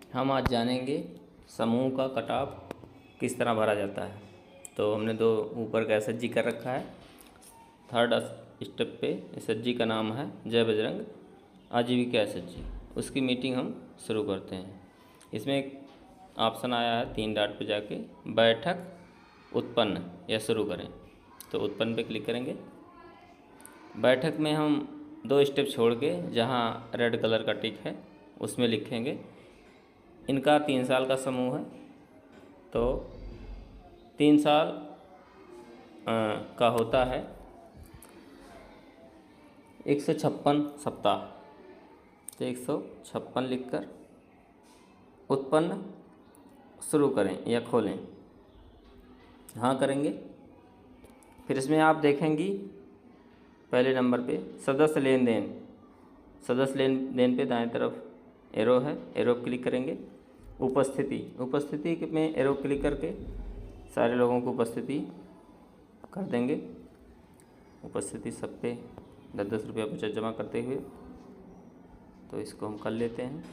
हम आज जानेंगे समूह का कट ऑफ किस तरह भरा जाता है। तो हमने दो ऊपर का एसएचजी कर रखा है। थर्ड स्टेप पे एसएचजी का नाम है जय बजरंग आजीविका एसएचजी। उसकी मीटिंग हम शुरू करते हैं। इसमें एक ऑप्शन आया है 3 डॉट पे जाके बैठक उत्पन्न या शुरू करें, तो उत्पन्न पे क्लिक करेंगे। बैठक में हम 2 स्टेप छोड़ के जहाँ रेड कलर का टिक है उसमें लिखेंगे इनका 3 साल का समूह है, तो 3 साल का होता है 156 सप्ताह। तो 156 लिखकर उत्पन्न शुरू करें या खोलें, हाँ करेंगे। फिर इसमें आप देखेंगी पहले नंबर पे सदस्य लेन देन। सदस्य लेन देन पे दाएं तरफ एरो है, एरो क्लिक करेंगे। उपस्थिति में एरो क्लिक करके सारे लोगों को उपस्थिति कर देंगे। उपस्थिति सब पे 10-10 रुपया बचत जमा करते हुए, तो इसको हम कर लेते हैं।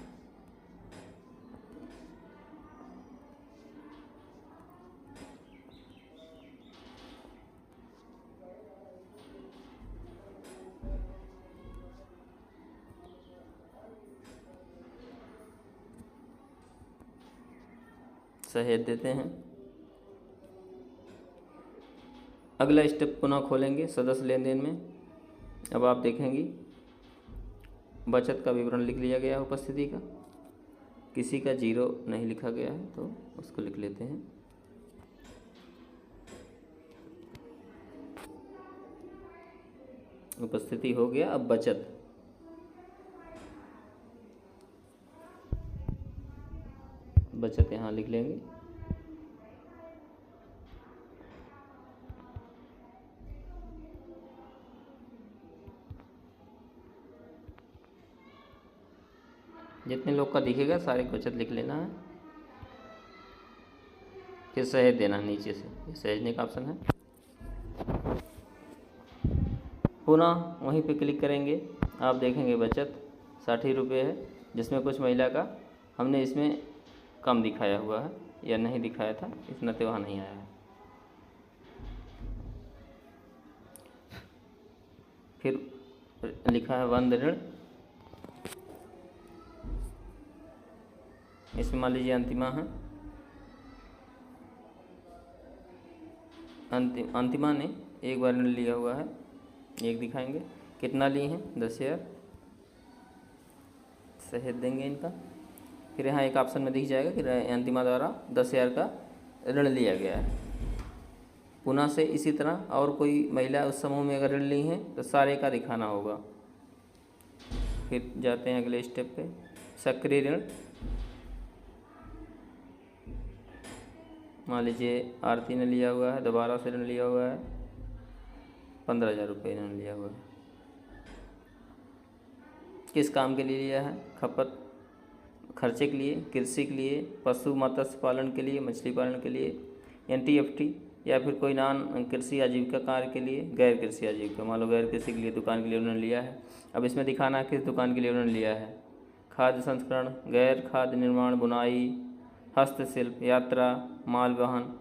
सहेज देते हैं। अगला स्टेप पुनः खोलेंगे सदस्य लेन देन में। अब आप देखेंगी बचत का विवरण लिख लिया गया है उपस्थिति का, किसी का 0 नहीं लिखा गया है तो उसको लिख लेते हैं। उपस्थिति हो गया। अब बचत यहाँ लिख लेंगे। जितने लोग का दिखेगा सारे बचत लिख लेना है। फिर सहेज देना है नीचे से, ये सहेजने का ऑप्शन है। पुनः वहीं पे क्लिक करेंगे। आप देखेंगे बचत 60 रुपये है, जिसमें कुछ महिला का हमने इसमें कम दिखाया हुआ है या नहीं दिखाया था, इतना तो वहाँ नहीं आया है। फिर लिखा है बंद ऋण, इसमें मान लीजिए अंतिमा है। अंतिमा ने एक बार ऋण लिया हुआ है, एक दिखाएंगे। कितना लिए हैं? 10,000। सहेज देंगे इनका। फिर यहाँ एक ऑप्शन में दिख जाएगा कि अंतिमा द्वारा 10,000 का ऋण लिया गया है। पुनः से इसी तरह और कोई महिला उस समूह में अगर ऋण ली हैं तो सारे का दिखाना होगा। फिर जाते हैं अगले स्टेप पे, सक्रिय ऋण। मान लीजिए आरती ने लिया हुआ है, दोबारा से ऋण लिया हुआ है, 15,000 रुपये ऋण लिया हुआ है। किस काम के लिए लिया है? खपत खर्चे के लिए, कृषि के लिए, पशु मत्स्य पालन के लिए, मछली पालन के लिए, एनटीएफटी या फिर कोई नॉन कृषि आजीविका कार्य के लिए, गैर कृषि आजीविका। मान लो गैर कृषि के लिए दुकान के लिए उन्होंने लिया है। अब इसमें दिखाना है किस दुकान के लिए उन्होंने लिया है। खाद्य संस्करण, गैर खाद्य निर्माण, बुनाई, हस्तशिल्प, यात्रा, माल वहन,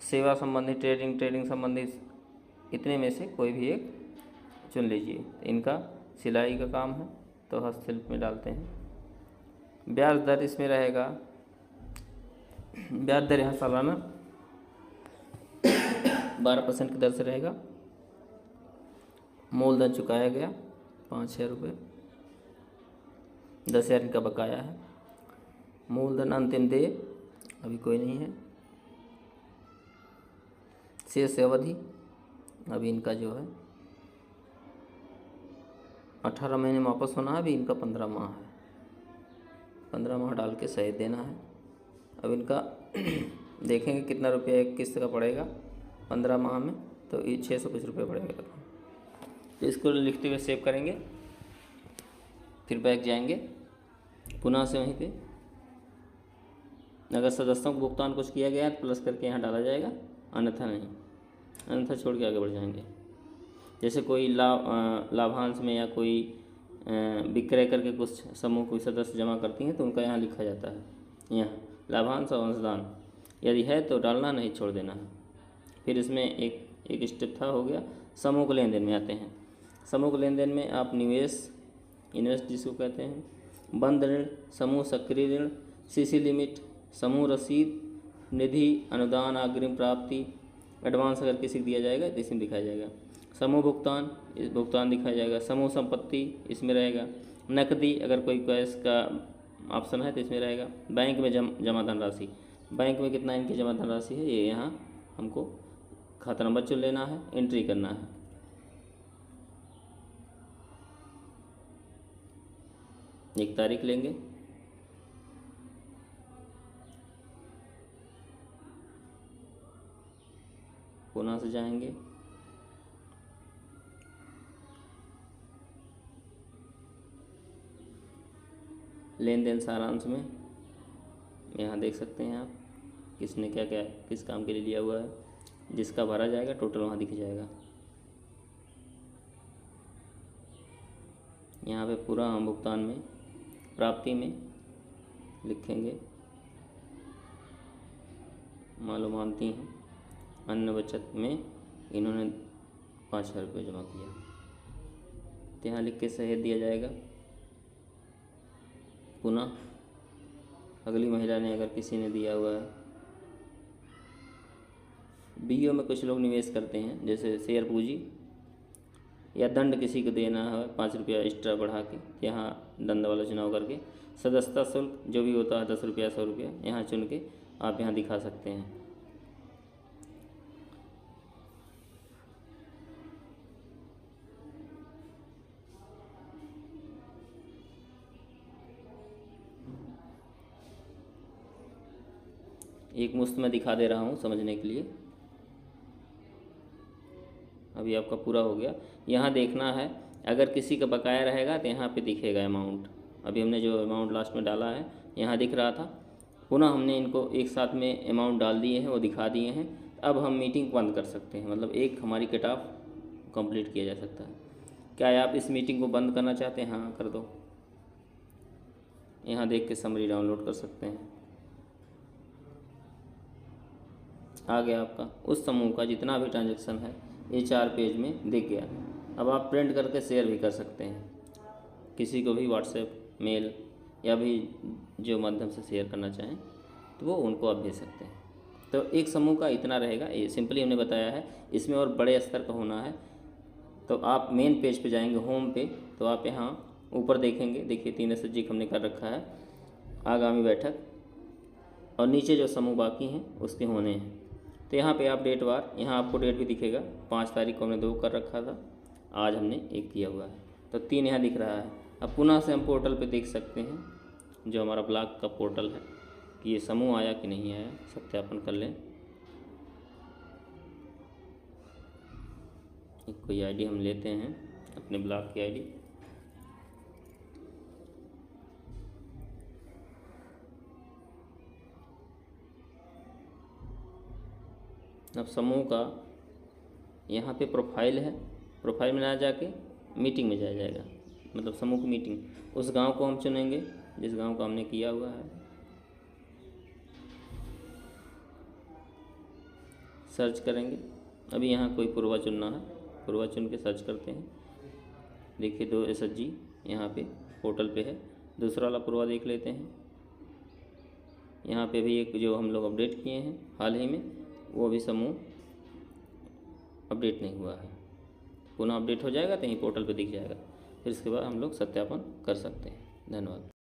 सेवा संबंधी, ट्रेडिंग संबंधी, इतने में से कोई भी एक चुन लीजिए। इनका सिलाई का काम है तो हस्तशिल्प में डालते हैं। ब्याज दर इसमें रहेगा, ब्याज दर यहाँ सालाना 12% की दर से रहेगा। मूलधन चुकाया गया 5,000 रुपये, 10,000 इनका बकाया है। मूलधन अंतिम देय अभी कोई नहीं है। शेष अवधि अभी इनका जो है 18 महीने में वापस होना है, अभी इनका 15 माह है। 15 माह डाल के सहेज देना है। अब इनका देखेंगे कितना रुपया एक किस्त का पड़ेगा 15 माह में, तो ये 600 कुछ रुपये पड़ेगा। तो इसको लिखते हुए सेव करेंगे। फिर बैक जाएंगे, पुनः से वहीं पे अगर सदस्यों को भुगतान कुछ किया गया तो प्लस करके यहाँ डाला जाएगा, अन्यथा नहीं, अन्यथा छोड़ के आगे बढ़ जाएंगे। जैसे कोई लाभांश में या कोई विक्रय करके कुछ समूह कोई सदस्य जमा करती हैं तो उनका यहाँ लिखा जाता है। यहाँ लाभांश और अंशदान यदि है तो डालना, नहीं छोड़ देना है। फिर इसमें एक स्टेप था, हो गया। समूह के लेन देन में आते हैं। समूह के लेन देन में आप निवेश, इन्वेस्ट जिसको कहते हैं, बंद ऋण, समूह सक्रिय ऋण, सीसी लिमिट, समूह रसीद, निधि, अनुदान, अग्रिम प्राप्ति, एडवांस अगर किसी को दिया जाएगा तो इसमें दिखाया जाएगा। समूह भुगतान, इस भुगतान दिखाया जाएगा। समूह संपत्ति इसमें रहेगा। नकदी अगर कोई कैश का ऑप्शन है तो इसमें रहेगा। बैंक में जमा धनराशि, बैंक में कितना इनकी जमा धनराशि है ये यहाँ हमको खाता नंबर चुन लेना है, एंट्री करना है। एक तारीख लेंगे, पुनः से जाएंगे, लेन देन सारांश में यहाँ देख सकते हैं आप किसने क्या क्या किस काम के लिए लिया हुआ है। जिसका भरा जाएगा टोटल वहाँ दिख जाएगा। यहाँ पे पूरा हम भुगतान में, प्राप्ति में लिखेंगे मालूमाती हैं, अन्य बचत में इन्होंने 5,000 रुपये जमा किया तो यहाँ लिख के सही दिया जाएगा। पुनः अगली महिला ने अगर किसी ने दिया हुआ है, बीओ में कुछ लोग निवेश करते हैं, जैसे शेयर पूंजी या दंड किसी को देना है 5 रुपया एक्स्ट्रा बढ़ा के, यहाँ दंड वाला चुनाव करके, सदस्यता शुल्क जो भी होता है 10 रुपया 100 रुपया यहाँ चुन के आप यहाँ दिखा सकते हैं। एक मुश्त में दिखा दे रहा हूँ समझने के लिए। अभी आपका पूरा हो गया। यहाँ देखना है अगर किसी का बकाया रहेगा तो यहाँ पे दिखेगा अमाउंट। अभी हमने जो अमाउंट लास्ट में डाला है यहाँ दिख रहा था, पुनः हमने इनको एक साथ में अमाउंट डाल दिए हैं, वो दिखा दिए हैं। अब हम मीटिंग बंद कर सकते हैं, मतलब एक हमारी कट ऑफ कंप्लीट किया जा सकता है। क्या आप इस मीटिंग को बंद करना चाहते हैं? हाँ कर दो। यहाँ देख के समरी डाउनलोड कर सकते हैं। आ गया आपका उस समूह का जितना भी ट्रांजैक्शन है ये 4 पेज में दिख गया। अब आप प्रिंट करके शेयर भी कर सकते हैं, किसी को भी व्हाट्सएप, मेल या भी जो माध्यम से शेयर करना चाहें तो वो उनको आप भेज सकते हैं। तो एक समूह का इतना रहेगा, ये सिंपली हमने बताया है। इसमें और बड़े स्तर का होना है तो आप मेन पेज पे जाएंगे, होम पे, तो आप यहाँ ऊपर देखेंगे, देखिए 3 SHG हमने कर रखा है, आगामी बैठक, और नीचे जो समूह बाकी हैं उसके होने हैं। तो यहाँ पे आप डेट वार, यहाँ आपको डेट भी दिखेगा। 5 तारीख को हमने 2 कर रखा था, आज हमने 1 किया हुआ है, तो 3 यहाँ दिख रहा है। अब पुनः से हम पोर्टल पे देख सकते हैं, जो हमारा ब्लॉक का पोर्टल है, कि ये समूह आया कि नहीं आया, सत्यापन कर लें। कोई आईडी हम लेते हैं, अपने ब्लॉक की आईडी। अब समूह का यहाँ पे प्रोफाइल है, प्रोफाइल में ना जाके मीटिंग में जाया जाएगा, मतलब समूह की मीटिंग। उस गांव को हम चुनेंगे जिस गांव का हमने किया हुआ है। सर्च करेंगे, अभी यहाँ कोई पूर्वा चुनना है, पूर्वा चुन के सर्च करते हैं। देखिए 2 SHG यहाँ पे पोर्टल पे है। दूसरा वाला पूर्वा देख लेते हैं। यहाँ पे भी एक जो हम लोग अपडेट किए हैं हाल ही में, वो भी समूह अपडेट नहीं हुआ है। पुनः अपडेट हो जाएगा तो यहीं पोर्टल पे दिख जाएगा, फिर इसके बाद हम लोग सत्यापन कर सकते हैं। धन्यवाद।